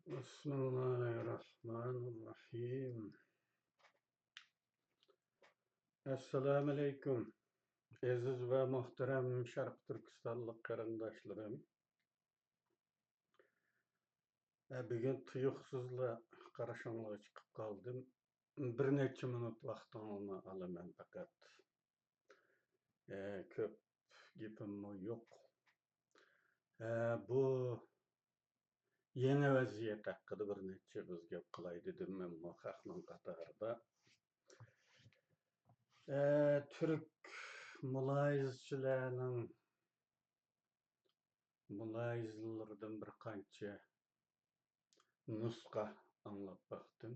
Bismillahirrahmanirrahim. Assalamu alaikum. Aziz ve muhterem Şarkı Türkistanlık qarindaşlarım. Bugün tuyuqsuzla qarşınıza chiqib qoldim. Bir necha minut vaqtingizni olaman faqat. Ko'p gapim yo'q. Bu yangi vaziyat haqida bir necha biz gap qilay dedim men bu xalqning qatorida. Türk muloyizchilarning muloyizlardan bir qancha nusxa anglab baktım.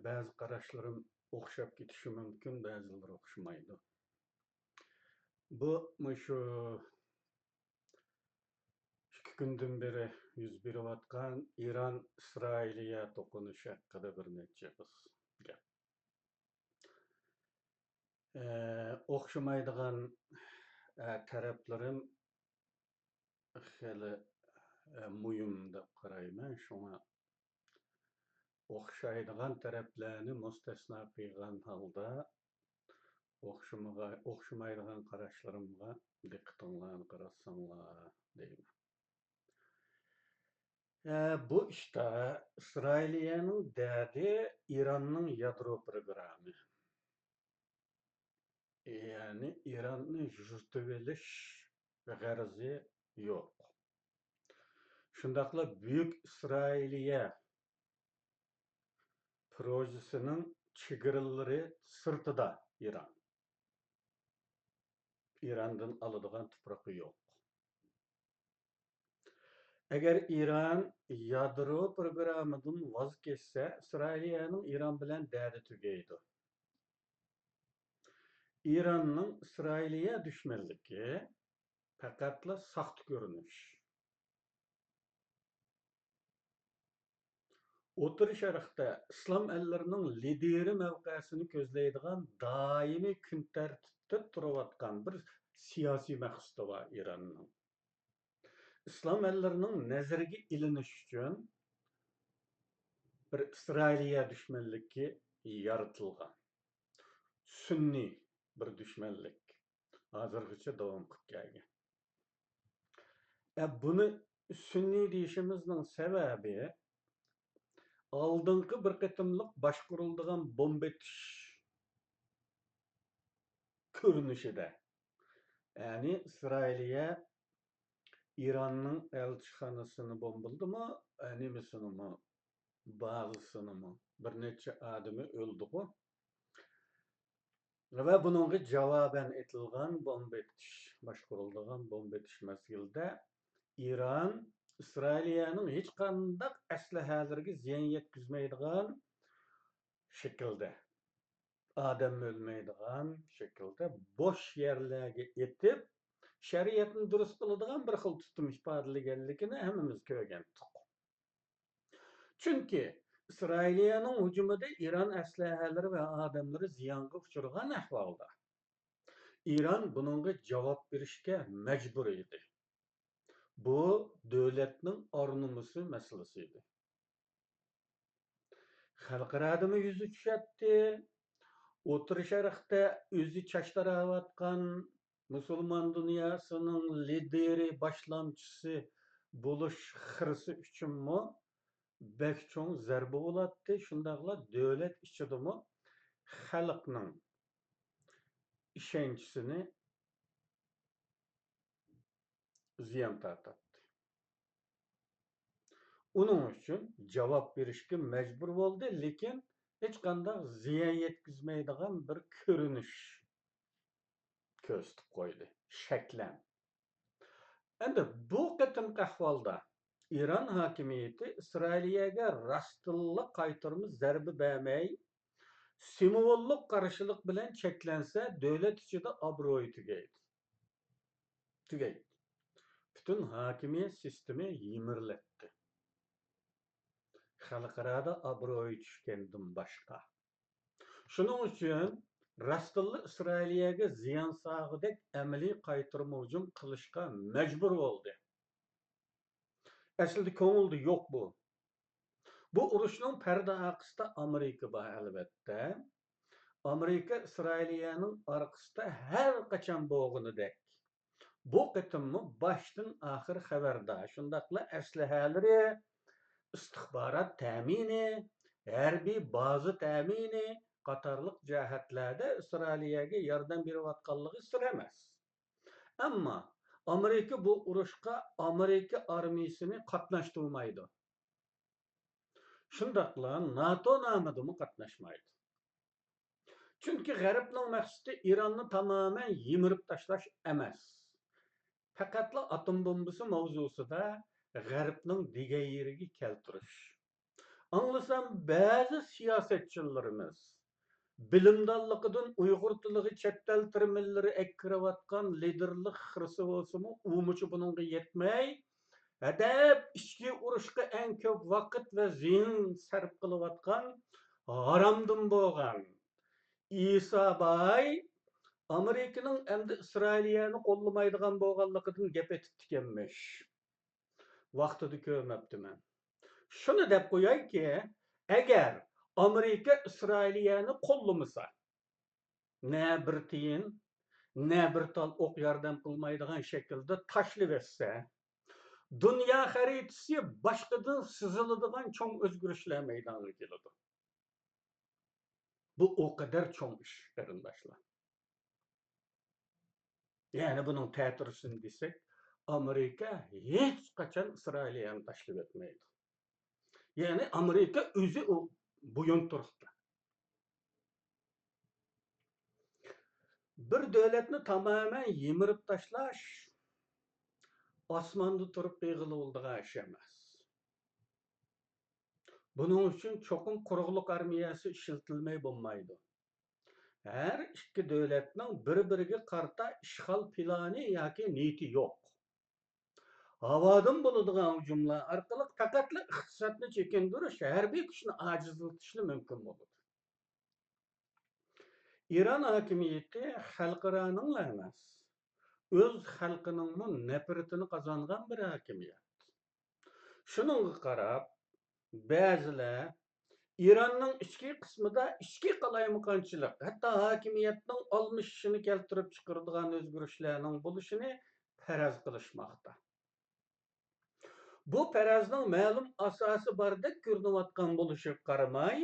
Bazı qarashlarım o'xshab ketishi mumkin, ba'zilari o'xshamaydi. Bu şu 2 günden beri yuz berayotgan İran-İsrailiya to'qinishi haqida bir necha gap. O'xshamaydigan taraflarim hali muhim deb qarayman. Shunga o'xshaydigan taraflarni mustasno qilgan holda o'xshamaydigan qarashlarimga diqqatinglarni qaratsanlar deyman. Bu işte İsrailiyaning derdi İranning yadro programı. Yani İran'ı yurtib olish g'arzi yo'q. Shundaqla Büyük İsrailiya projesinin chegiralari sirtida İran. İran'dan aladigan tuprog'i yo'q. Eğer İran yadro programıdan vaz kechsa, İsrailiyaning İran bilan derdi tugaydi. İranning İsrailiya düşmanligi faqatla saxta ko'rinish. O'tir Sharqda islom ellarining lideri mavqesini ko'zlaydigan doimiy kun tartibda turayotgan bir siyosiy maqsadi var İranning. İslam ellarining nazariga ilinish uchun bir İsrailiya düşmanligi yaratilgan. Sunni bir düşmanlik. Hozirgacha davom qilib kelgan. Buni sunni deyishimizning sababi oldingi bir qatimliq boshqariladigan bomba etish ko'rinishida. Yani İsrailiya İran'ın elçixonasini bombardimi, nimasini bazısını bir necha adamı öldü bu. Ve bununla cevaben etilgan bomba etish, boshqariladigan bomba etish mezgilida İran İsrailiyaning hech qanday aslahalarga ziyon yetkazmaydigan shaklda, odam o'lmaydigan shaklda bo'sh yerlarga etib, shariatni durust qiladigan bir xil tutum ifodalaganligini hammamiz ko'rgandik. Chunki İsrailiyaning hujumida İran aslahalari va odamlari ziyonga uchragan ahvolda İran bununla javob berishga majbur edi. Bu davlatning ornumusi masalasi edi. Xalqaradimi yuzi tushatdi. O'tir Sharqda o'zi chashtarayotgan musulmon dunyosining lideri, boshlamchisi bo'lish xirsi uchunmi bek cho'ng zarba bo'ladi. Shundaqla davlat ichidami xalqning ishonchisini ziyon tortadi. Onun uchun javob berishga majbur bo'ldi, lekin hech qanday ziyon yetkazmaydigan bir ko'rinish ko'rsatib qo'ydi, shaklan. Endi bu qatimqi ahvolda İran hokimiyati İsrailiyaga rostilla qaytarma zarba bermay, simvollik qarshilik bilan cheklansa, davlat ichida obro'yi tugaydi. Bütün hokimiyat sistemi yimirlatdi. Xalqarada obro'yi tushgandan boshqa. Shuning uchun rostilla İsrailiyaga ziyon solg'idek amaliy qaytarma hujum qilishga majbur bo'ldi. Aslida ko'ngilda yo'q bu. Bu urushning parda aqsida Amerika bor albatta. Amerika Isroiliyaning orqasida har qachon bo'lganidek. Bu qitimmi boshdan oxir xabardor. Shundaqla aslahalari, istixborot ta'mini, harbiy baza ta'mini qatorliq jihatlarda Isroiliyaga yordam berayotganligi sir emas. Ammo Amerika bu urushga Amerika armiyasini qatnashtirmaydi. Shundaqla NATO nomidami qatnashmaydi. Chunki G'arbning maqsadi Ironni tamoman yimirib tashlash emas. Faqatla atom bombasi mavzusida G'arbning degan yeriga keltirish. Anglasam ba'zi siyosatchilarimiz bilimdonligidan Uyg'ur tiliga chet el terminlari ekkirayotgan liderlik xirsi bo'lsa-mu, umuchi buningga yetmay, hadab ichki urushga eng ko'p vaqt va ziyon sarf qilayotgan haromdan bo'lgan İsa Bay Amerika'nın endi İsrailiyani qo'llamaydigan bo'lganligidan gap etib tikanmish. Vaqtida ko'rmabdiman. Shuni deb qo'yayki, agar Amerika İsrailiyani qo'llamasa, ne bir tiyin, ne bir tal o'q yordam qilmaydigan shaklda tashlaversa, dunyo xaritasi boshqadan siziladigan cho'ng o'zgarishlar maydoniga keladi. Bu o kadar cho'ng ish, qarindoshlar. Yani bunun ta'tirisini desek, Amerika hech qachon Isroiliyani tashlab etmaydi. Yani Amerika o'zi bo'yin turibdi. Bir davlatni tamoman yimirib tashlash osmonda turib beg'iloldigan ish emas. Buning uchun cho'qim quruqliq armiyasi ishlatilmay bo'lmaydi. Her ikki davlatning bir-biriga qarta ishg'ol plani yoki niyati yo'q. Havadan bo'ladigan hujumlar orqali faqatla iqtisodni chekindirish, harbiy kuchni ojizlatishni mumkin bo'ladi. İran hokimiyati xalqaroning emas, o'z xalqining nafratini qozongan bir hokimiyat. Shuningga qarab, ba'zilar İranning ichki qismida ichki qalaymiqonchilik, hatto hokimiyatning almishishini keltirib chiqaradigan o'zgarishlarning bo'lishini faraz qilishmoqda. Bu farazning ma'lum asosi bordek ko'rinayotgan bo'lishiga qaramay,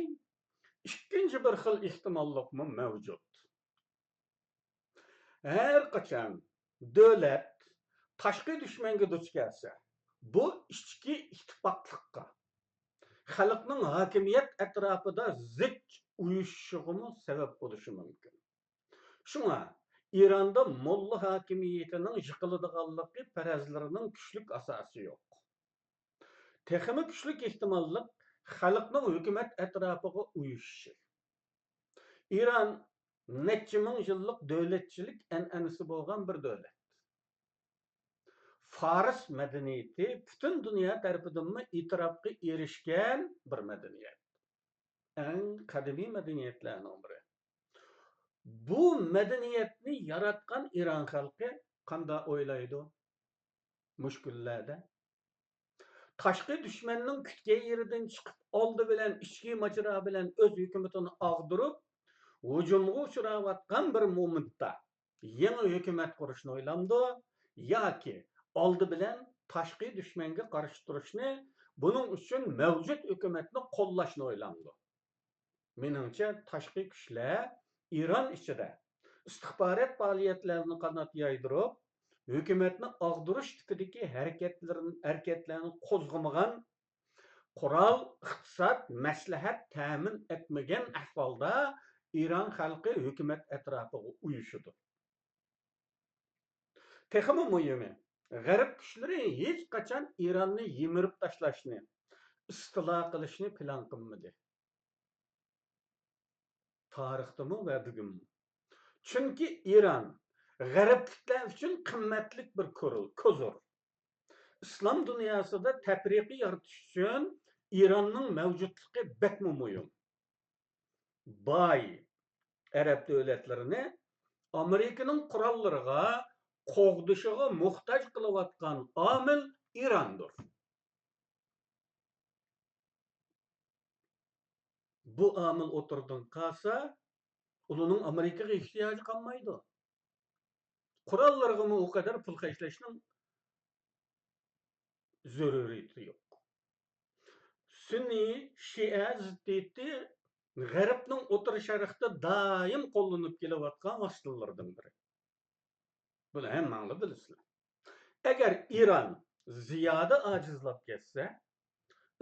ikkinchi bir xil ehtimollik mavjud. Her qachon davlat tashqi dushmanga duch kelsa, bu ichki ittifoqlikqa, xalqning hokimiyat atrofida zich uyushishig'i sabab bo'lishi mumkin. Shunga Ironda molla hokimiyatining yiqiladiganligi farazlarining kuchli asosi yo'q. Texmi kuchli ehtimollik xalqning hukumat atrofiga uyushishi. İran necha ming yillik davlatchilik an'anasi bo'lgan bir davlat. Fars madaniyati butun dunyo tarafidan e'tirofga erishgan bir madaniyat. Eng qadimiy madaniyatlarning biri. Bu madaniyatni yaratgan İran xalqi qanday o'ylaydi? Mushkullarda. Tashqi dushmanning kutgan yeridan chiqib oldi bilan ichki majra bilan o'z hukumatini og'dirib, hujumga uchrayotgan bir momentda yangi hukumat qurishni o'ylandi yoki oldi bilan tashqi dushmanga qarshi turishni, buning uchun mavjud hukumatni qo'llashni o'ylandi. Meningcha tashqi kuchlar İran ichida istixborot faoliyatlarini qanot yaydirib, hukumatni og'dirish tipidagi harakatlarni qo'zg'amagan, qurol, iqtisod, maslahat ta'min etmagan ahvolda İran xalqi hukumat atrofiga uyushidi. Texmi muhimi, G'arb kuchlari hech qachon İranni yimirib tashlashni, istilo qilishni plan qilmadi. Tarixdami va bugunmi. Chunki İran G'arbliklar uchun qimmatli bir ko'zur. İslam dunyosida tafriqi yaratish uchun İranning mavjudligi bakmi muhim. Boy Arab davlatlarini Amerikaning qurollariga, qo'g'dishiga muhtoj qilayotgan omil İrandir. bu amil oturdan kalsa, onun Amerika'ya ihtiyacı kalmaydı. Kurallarına o kadar pul kaçlaşının zörüriyeti yok. Sünni, Şia ziddiyeti G'arbning o'tir sharqda doim qo'llanib kelayotgan vositalardan biri. Buni hammanglar bilasizlar. Agar Iran ziyoda ojizlab ketsa,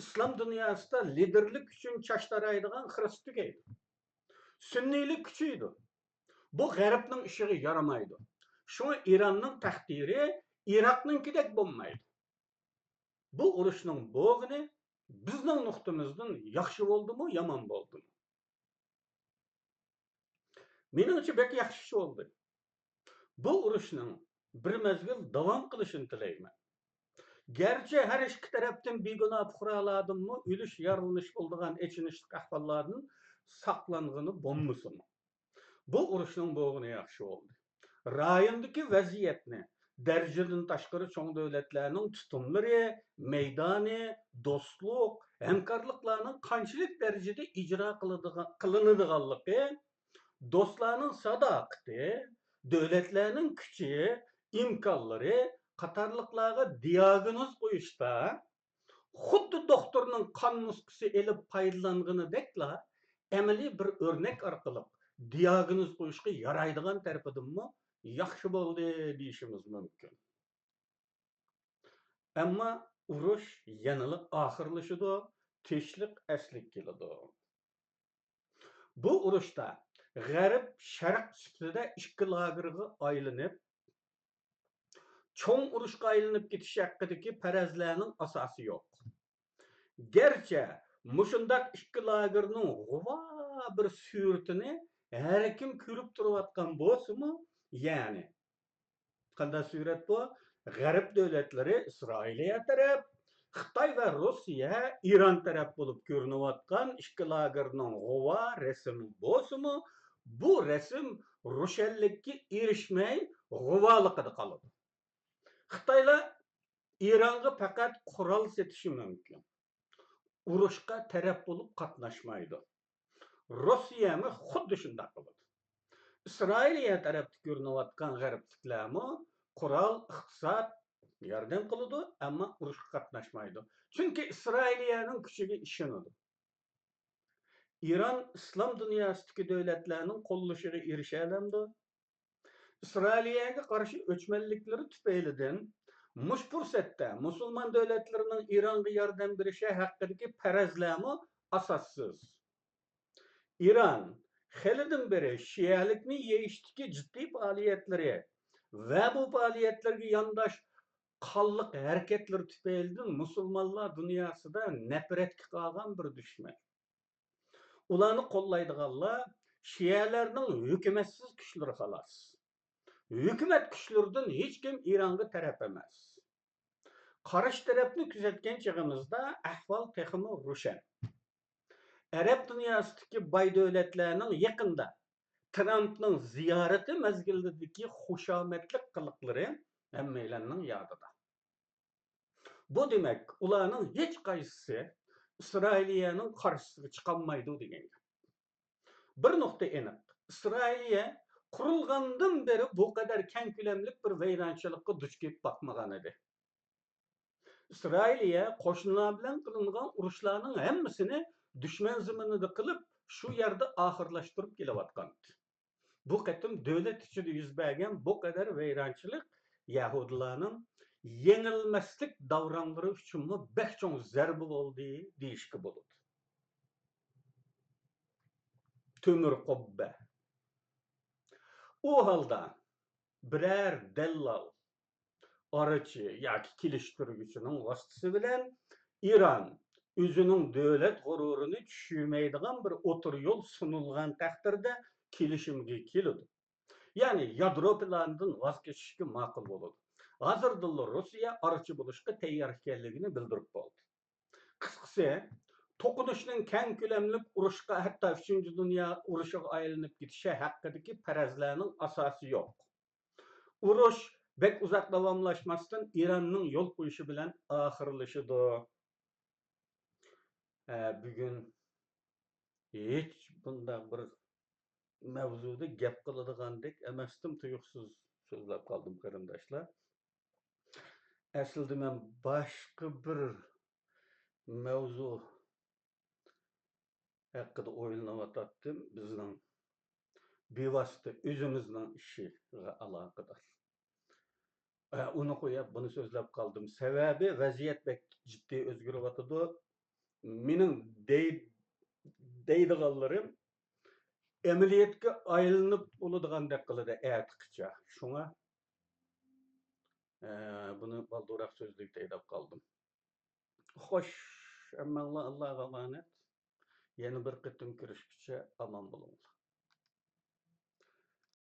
islom dunyosida liderlik uchun chashtaraydigan xristi tugaydi. Sunniylik kuchaydi. Bu G'arbning ishiga yaramaydi. Shunga Iranning taqdiri Iroqninkidek bo'lmaydi. Bu urushning bo'g'ini bizning nuqtamizdan yaxshi bo'ldimi, yomon bo'ldimi? Menimcha bek yaxshi ish bo'ldi. Bu urushning bir mezgil davom qilishini tilayman. Gerçi her iki taraftan begona fuqarolardanmi o'lish yaralanish bo'ldigan echinishli ahvollarning saqlangani bo'lmasin. Bu urushning bo'g'ini yaxshi bo'ldi. Rayondagi vaziyatni darajadan tashqari cho'ng davlatlarning tutumlari, maydoni, do'stlik, hamkorliklarning qanchalik darajada ijro qilinadiganligi, do'stlarning sadoqati, davlatlarning kuchi, imkonlari qatarlıqlarga diagnoz qo'yishda xuddi doktorning qon nusxasi elib foydalanganidekla amaliy bir o'rnak orqali diagnoz qo'yishga yaraydigan tarafidanmi yaxshi bo'ldi deyishimiz mumkin. Ammo urush yanada oxirlashadi, tinchlik asli keladi. Bu urushda G'arb Sharq sifatida ikki lagerga aylanib çoğun uruşqa aylanıp ketiş haqqidagi farazlarning asosi yo'q. Gerçi mushundaq ikki lagerning g'uva bir suratini har kim ko'rib turayotgan bo'lsa-mu, ya'ni qanday surat bu? G'arb davlatlari Isroiliya taraf, Xitoy va Rossiya Iron taraf bo'lib ko'rinayotgan ikki lagerning g'uva rasmi bo'lsa-mu, bu rasm ro'shanlikka erishmay g'uvaligida qoladi. Xitoylar Iran'a fakat kural setishi mümkün. Urushqa taraf bo'lib qatnashmaydi. Rossiyami xuddi shunday qiladi. Isroiliya tarafda ko'rinayotgan g'arbliklarmi kural iqtisod yordam qiladi, ammo urushqa qatnashmaydi. Chunki Isroiliyaning kuchiga ishonadi. Iran islom dunyosidagi davlatlarning qo'llashiga erisha oladi. Isroiliyaga qarshi o'chmanliklari tufaylidan mush fursatda musulmon davlatlarining Ironga yordam berishi haqidagi farazlarmi asossiz. Iron halidan beri shialikni yeyishdagi jiddiy faoliyatlari va bu faoliyatlarga yondosh qonliq harakatlar tufaylidan musulmonlar dunyosida nafratga qolgan bir dushman. Ularni qo'llaydiganlar shialarning hukumatsiz kuchlari xolos. Hükümet güçlerinden hiç kim İran'ga taraf emas. Qarshi tarafni kuzatgan chig'imizda ahvol texmi ro'shan. Arab dunyosidagi boy davlatlarning yaqinda Trumpning ziyorati mezgilidagi xushomadli qiliqlari hammalarning yodida. Bu demak, ularning hech qaysisi Isroiliyaning qarshisiga chiqolmaydi degan gap. Bir nuqta aniq. Isroiliya qurilgandan beri bu kadar keng ko'lamli bir vayronchilikqa duch kelib boqmagan edi. Isroiliya qo'shnilar bilan qilingan urushlarning hammasini dushman zaminida qilib, shu yerda oxirlashtirib kelayotgan. Bu qatim davlat ichida yuz bergan bu kadar vayronchilik Yahudilarning yengilmaslik davronlari uchunmi bek cho'ng zarba bo'ldi deyishga bo'ladi. Tömür qobba. O halda birer dellal, arıcı yoki kelishtiruvchining vositasi bilan Iran o'zining davlat g'ururini tushirmaydigan bir o'tir yo'l sunilgan taqdirda kelishimga keladi. Ya'ni yadro planidan voz kechishga ma'qul bo'ladi. Hozirda Rossiya arıcı bo'lishga tayyor ekanligini bildirib bo'ldi. Qisqasi, to'qinishning keng ko'lamli urushga, hatto 3-Dünya urushiga aylanib ketishi haqidagi farazlarning asosi yo'q. Urush bek uzoq davomlashmasdan Iranning yo'l qo'yishi bilan oxirlashadi. Bugun Hiç bundan bir mavzuda gap qiladigandik emasdim, tuyuqsiz so'zlab qoldim qarindoshlar. Aslida men boshqa bir mavzu haqida o'ylanayotgandim. Bizning bevosita o'zimizning ishiga aloqador. Uni qo'yib buni so'zlab qoldim. Sababi vaziyat bek jiddiy o'zgaryotidi. Mening deydiganlarim amaliyotga aylanib bo'ladigandak qiladi atiqcha. Shunga buni balduraq so'zlikda aytib qoldim. Xo'sh, ammo Allohga emanet. Yana bir qitim ko'rishguncha omon bo'linglar.